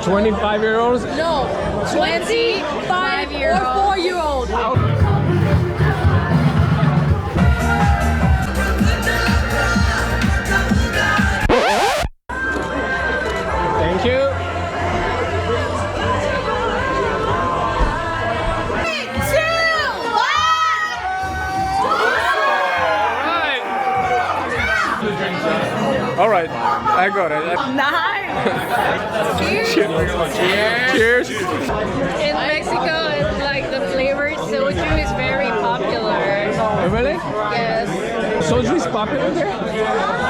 25-year-olds? No, 25-year-old or 4-year-old. Thank you. All right, I got it. Nice. Cheers. In Mexico, it's like the flavored soju is very popular. Really? Yes. Soju is popular there?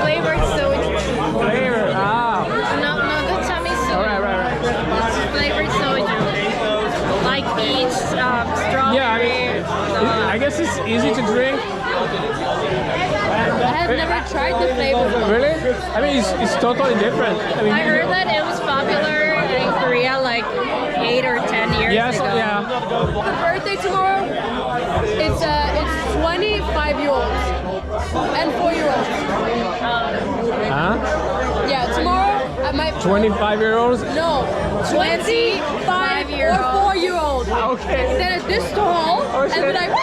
Flavored soju. Flavor. Ah. No, the tummy soju. All right. It's flavored soju. Like peach, strawberry. Yeah, I guess it's easy to drink. I have never tried the flavor. Really? I mean, it's totally different. I heard that it was popular in Korea like 8 or 10 years ago. Yeah. Her birthday tomorrow. It's 25-year-olds and 4-year-olds. Huh? Yeah, tomorrow at my 25-year-olds? no 25-year-old or 4-year-old. Okay. Then at this stall and be like, "Woo!"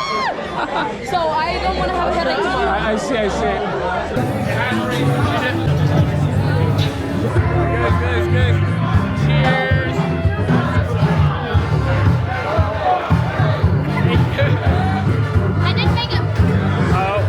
So I don't want to have a headache tomorrow. I see. Good. Cheers. I didn't make it. Oh.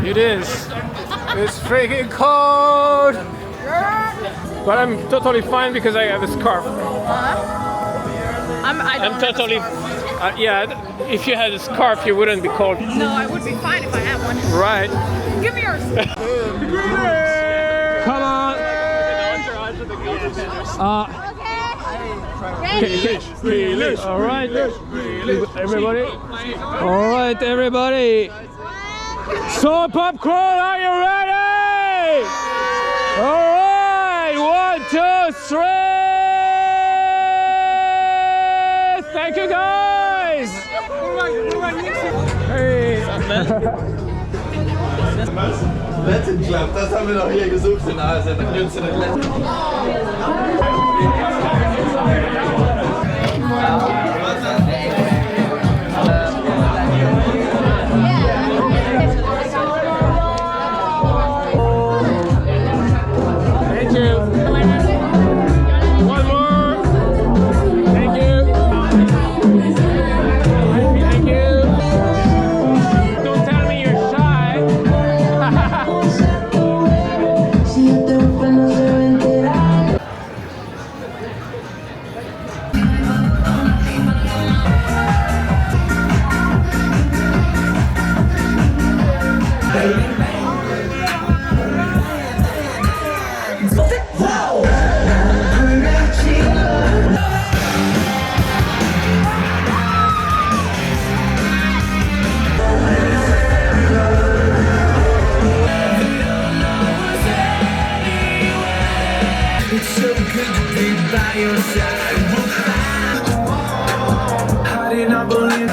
It is. It's freaking cold. But I'm totally fine because I have a scarf. I'm totally. Yeah, if you had a scarf, you wouldn't be cold. No, I would be fine if I had one. Right. Give me yours. Come on. Ready? All right, everybody. All right, everybody. So popcorn, are you ready? All right, 1, 2, 3. Thank you, guys. Hey. Latin Club, das haben wir doch hier gesucht in Asien. Thank you. One more. Thank you. Thank you. Don't tell me you're shy. It's so good to be by your side. How did I believe?